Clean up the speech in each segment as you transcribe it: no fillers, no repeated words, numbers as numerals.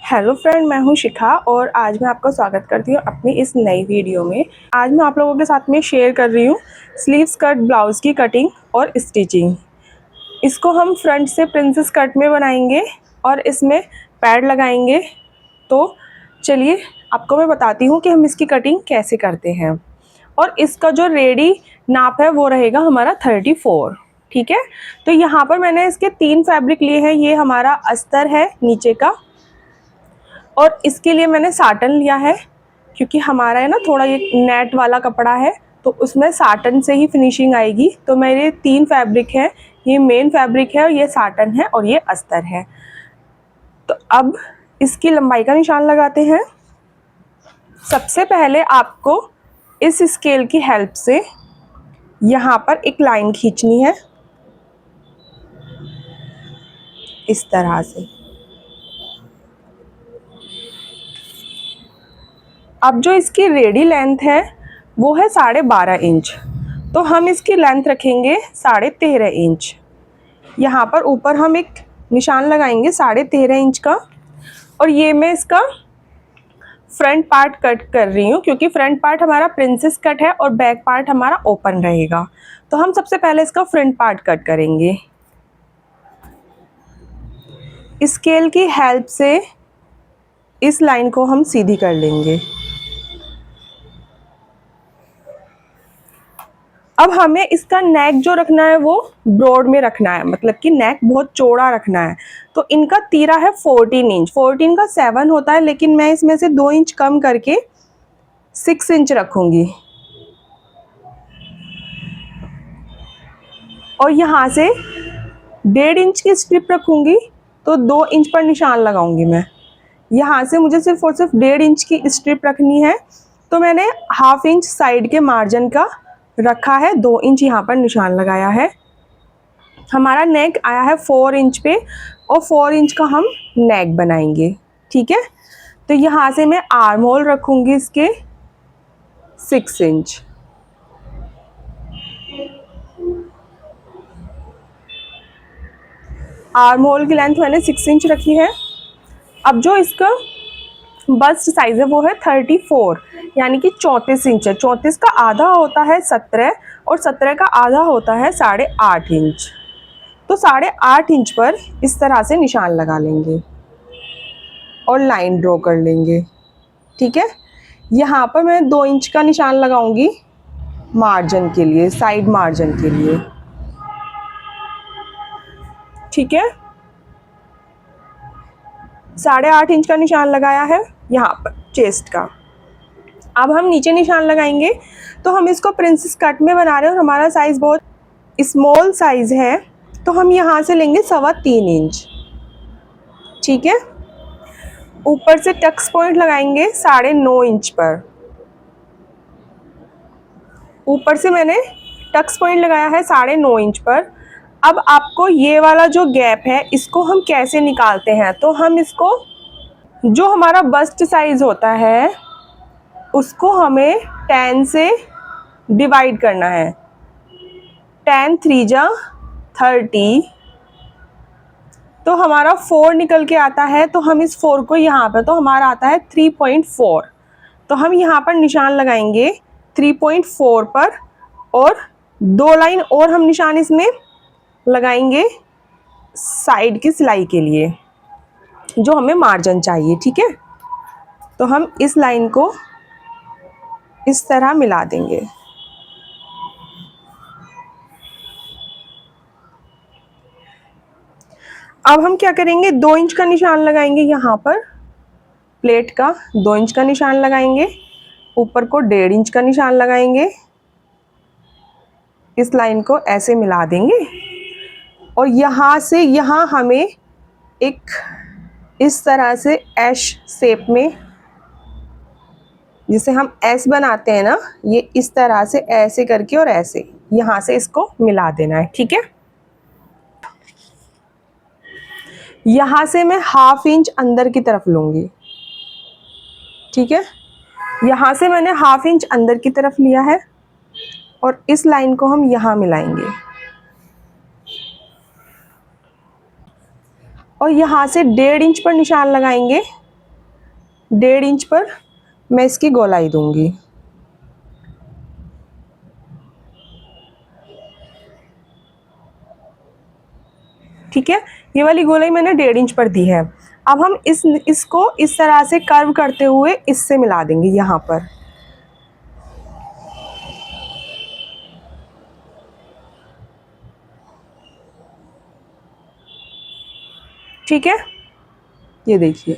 Hello friend, मैं हूं शिखा और आज मैं आपका स्वागत करती हूं अपनी इस नई वीडियो में। आज मैं आप लोगों के साथ में शेयर कर रही हूं स्लीव स्कर्ट ब्लाउज़ की कटिंग और स्टिचिंग। इसको हम फ्रंट से प्रिंसेस कट में बनाएंगे और इसमें पैड लगाएंगे। तो चलिए आपको मैं बताती हूँ कि हम इसकी कटिंग कैसे करते हैं। और इसका जो रेडी नाप है वो रहेगा हमारा 34, ठीक है। तो यहाँ पर मैंने इसके 3 फैब्रिक लिए हैं। ये हमारा अस्तर है नीचे का, और इसके लिए मैंने साटन लिया है क्योंकि हमारा है ना थोड़ा ये नेट वाला कपड़ा है, तो उसमें साटन से ही फिनिशिंग आएगी। तो मेरे 3 फैब्रिक हैं, ये मेन फैब्रिक है और ये साटन है और ये अस्तर है। तो अब इसकी लंबाई का निशान लगाते हैं। सबसे पहले आपको इस स्केल की हेल्प से यहाँ पर एक लाइन खींचनी है, इस तरह से। अब जो इसकी रेडी लेंथ है वो है 12.5 इंच, तो हम इसकी लेंथ रखेंगे 13.5 इंच। यहाँ पर ऊपर हम एक निशान लगाएंगे 13.5 इंच का। और ये मैं इसका फ्रंट पार्ट कट कर रही हूँ क्योंकि फ्रंट पार्ट हमारा प्रिंसेस कट है और बैक पार्ट हमारा ओपन रहेगा। तो हम सबसे पहले इसका फ्रंट पार्ट कट करेंगे। स्केल की हेल्प से इस लाइन को हम सीधी कर लेंगे। अब हमें इसका नेक जो रखना है वो ब्रॉड में रखना है, मतलब कि नेक बहुत चौड़ा रखना है। तो इनका तीरा है 14 इंच। 14 का 7 होता है, लेकिन मैं इसमें से 2 इंच कम करके 6 इंच रखूँगी। और यहाँ से 1.5 इंच की स्ट्रिप रखूँगी, तो 2 इंच पर निशान लगाऊंगी मैं। यहाँ से मुझे सिर्फ और सिर्फ 1.5 इंच की स्ट्रिप रखनी है, तो मैंने ½ इंच साइड के मार्जिन का रखा है, 2 इंच यहाँ पर निशान लगाया है। हमारा नेक आया है 4 इंच पे और 4 इंच का हम नेक बनाएंगे, ठीक है। तो यहाँ से मैं आर्म होल रखूँगी इसके 6 इंच। आर्म होल की लेंथ मैंने 6 इंच रखी है। अब जो इसका बस्ट साइज़ है वो है 34, यानी कि 34 इंच है। 34 का आधा होता है 17 और 17 का आधा होता है 8.5 इंच। तो 8.5 इंच पर इस तरह से निशान लगा लेंगे और लाइन ड्रॉ कर लेंगे, ठीक है। यहाँ पर मैं 2 इंच का निशान लगाऊंगी मार्जिन के लिए, साइड मार्जिन के लिए, ठीक है। 8.5 इंच का निशान लगाया है यहाँ पर चेस्ट का। अब हम नीचे निशान लगाएंगे। तो हम इसको प्रिंसेस कट में बना रहे हैं और हमारा साइज़ बहुत स्मॉल साइज़ है, तो हम यहाँ से लेंगे 3.25 इंच, ठीक है। ऊपर से टक्स पॉइंट लगाएंगे 9.5 इंच पर। ऊपर से मैंने टक्स पॉइंट लगाया है 9.5 इंच पर। अब आपको ये वाला जो गैप है इसको हम कैसे निकालते हैं, तो हम इसको, जो हमारा बस्ट साइज़ होता है उसको हमें 10 से डिवाइड करना है। 10 3 जा 30, तो हमारा 4 निकल के आता है। तो हम इस 4 को यहाँ पर, तो हमारा आता है 3.4। तो हम यहाँ पर निशान लगाएंगे 3.4 पर, और 2 लाइन और हम निशान इसमें लगाएंगे साइड की सिलाई के लिए, जो हमें मार्जिन चाहिए, ठीक है। तो हम इस लाइन को इस तरह मिला देंगे। अब हम क्या करेंगे, 2 इंच का निशान लगाएंगे यहाँ पर, प्लेट का 2 इंच का निशान लगाएंगे, ऊपर को 1.5 इंच का निशान लगाएंगे, इस लाइन को ऐसे मिला देंगे। और यहाँ से यहाँ हमें एक इस तरह से एश शेप में, जिसे हम एस बनाते हैं ना, ये इस तरह से ऐसे करके और ऐसे यहाँ से इसको मिला देना है, ठीक है। यहाँ से मैं ½ इंच अंदर की तरफ लूँगी, ठीक है। यहाँ से मैंने ½ इंच अंदर की तरफ लिया है और इस लाइन को हम यहाँ मिलाएंगे और यहाँ से 1.5 इंच पर निशान लगाएंगे 1.5 इंच पर मैं इसकी गोलाई दूंगी। ठीक है, ये वाली गोलाई मैंने 1.5 इंच पर दी है। अब हम इसको इस तरह से कर्व करते हुए इससे मिला देंगे यहाँ पर। ठीक है, ये देखिए,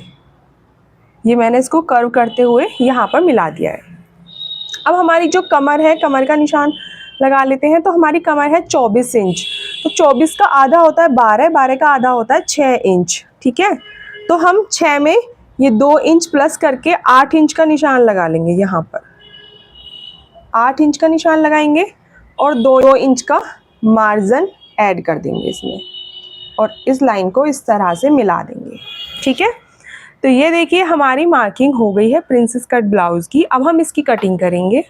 ये मैंने इसको कर्व करते हुए यहाँ पर मिला दिया है। अब हमारी जो कमर है, कमर का निशान लगा लेते हैं। तो हमारी कमर है 24 इंच, तो 24 का आधा होता है 12, 12 का आधा होता है 6 इंच। ठीक है, तो हम 6 में ये 2 इंच प्लस करके 8 इंच का निशान लगा लेंगे। यहाँ पर 8 इंच का निशान लगाएंगे और 2 इंच का मार्जिन ऐड कर देंगे इसमें, और इस लाइन को इस तरह से मिला देंगे। ठीक है, तो ये देखिए हमारी मार्किंग हो गई है प्रिंसेस कट ब्लाउज की। अब हम इसकी कटिंग करेंगे।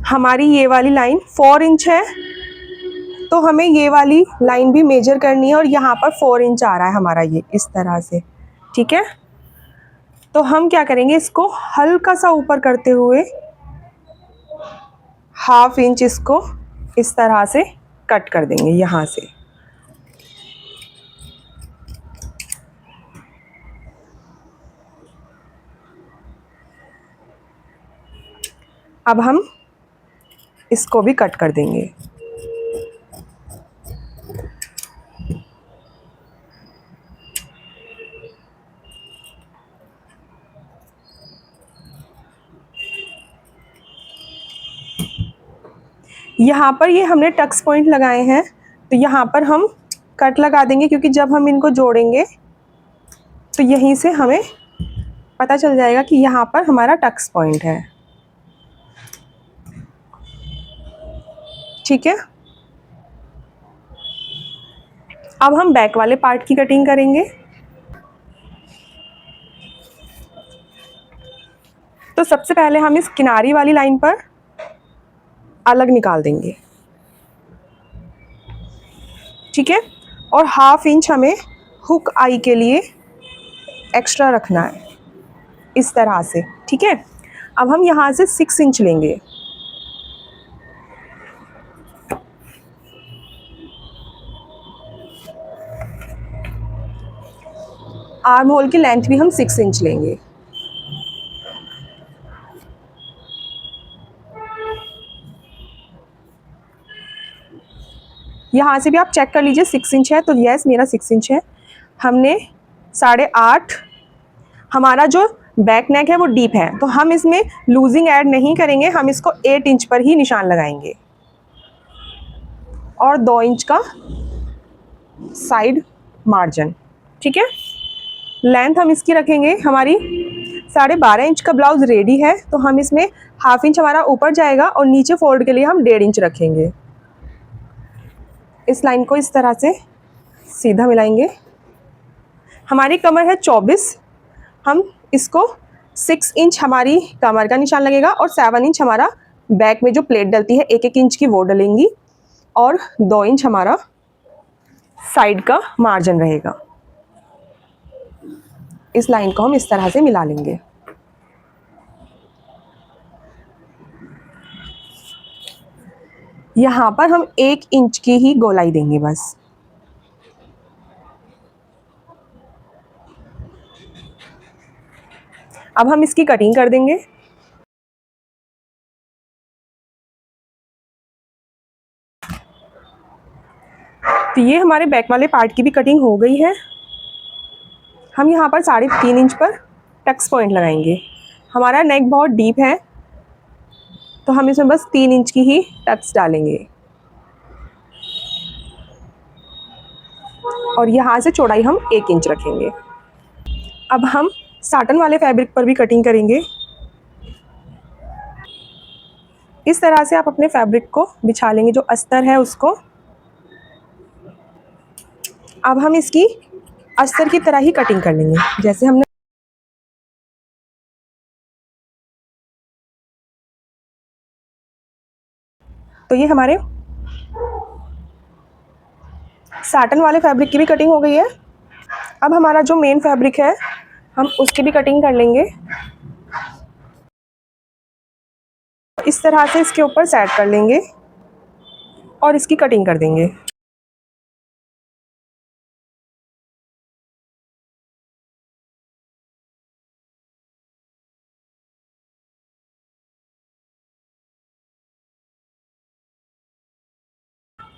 हमारी ये वाली लाइन 4 इंच है, तो हमें ये वाली लाइन भी मेजर करनी है, और यहाँ पर 4 इंच आ रहा है हमारा, ये इस तरह से। ठीक है, तो हम क्या करेंगे, इसको हल्का सा ऊपर करते हुए 1/2 इंच इसको इस तरह से कट कर देंगे यहाँ से। अब हम इसको भी कट कर देंगे। यहाँ पर ये हमने टक्स पॉइंट लगाए हैं, तो यहाँ पर हम कट लगा देंगे, क्योंकि जब हम इनको जोड़ेंगे तो यहीं से हमें पता चल जाएगा कि यहाँ पर हमारा टक्स पॉइंट है। ठीक है, अब हम बैक वाले पार्ट की कटिंग करेंगे। तो सबसे पहले हम इस किनारी वाली लाइन पर अलग निकाल देंगे। ठीक है, और 1/2 इंच हमें हुक आई के लिए एक्स्ट्रा रखना है, इस तरह से। ठीक है, अब हम यहाँ से 6 इंच लेंगे। आर्म होल की लेंथ भी हम 6 इंच लेंगे। यहाँ से भी आप चेक कर लीजिए 6 इंच है, तो यस मेरा 6 इंच है। हमने 8.5, हमारा जो बैक नेक है वो डीप है, तो हम इसमें लूजिंग ऐड नहीं करेंगे, हम इसको 8 इंच पर ही निशान लगाएंगे, और 2 इंच का साइड मार्जिन। ठीक है, लेंथ हम इसकी रखेंगे, हमारी 12.5 इंच का ब्लाउज रेडी है, तो हम इसमें 1/2 इंच हमारा ऊपर जाएगा, और नीचे फोल्ड के लिए हम 1.5 इंच रखेंगे। इस लाइन को इस तरह से सीधा मिलाएंगे। हमारी कमर है 24, हम इसको 6 इंच हमारी कमर का निशान लगेगा, और 7 इंच हमारा बैक में जो प्लेट डलती है 1-1 इंच की वो डलेंगी, और 2 इंच हमारा साइड का मार्जिन रहेगा। इस लाइन को हम इस तरह से मिला लेंगे। यहाँ पर हम 1 इंच की ही गोलाई देंगे बस। अब हम इसकी कटिंग कर देंगे। तो ये हमारे बैक वाले पार्ट की भी कटिंग हो गई है। हम यहाँ पर 3.5 इंच पर टक्स पॉइंट लगाएंगे। हमारा नेक बहुत डीप है, तो हम इसमें बस 3 इंच की ही टक्स डालेंगे, और यहाँ से चौड़ाई हम 1 इंच रखेंगे। अब हम साटन वाले फैब्रिक पर भी कटिंग करेंगे। इस तरह से आप अपने फैब्रिक को बिछा लेंगे, जो अस्तर है उसको। अब हम इसकी अस्तर की तरह ही कटिंग कर लेंगे, जैसे हमने। तो ये हमारे साटन वाले फैब्रिक की भी कटिंग हो गई है। अब हमारा जो मेन फैब्रिक है हम उसकी भी कटिंग कर लेंगे। इस तरह से इसके ऊपर सेट कर लेंगे और इसकी कटिंग कर देंगे।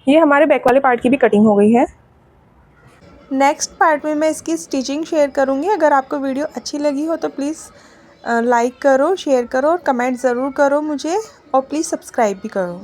ये हमारे बैक वाले पार्ट की भी कटिंग हो गई है। नेक्स्ट पार्ट में मैं इसकी स्टिचिंग शेयर करूँगी। अगर आपको वीडियो अच्छी लगी हो तो प्लीज़ लाइक करो, शेयर करो और कमेंट ज़रूर करो मुझे, और प्लीज़ सब्सक्राइब भी करो।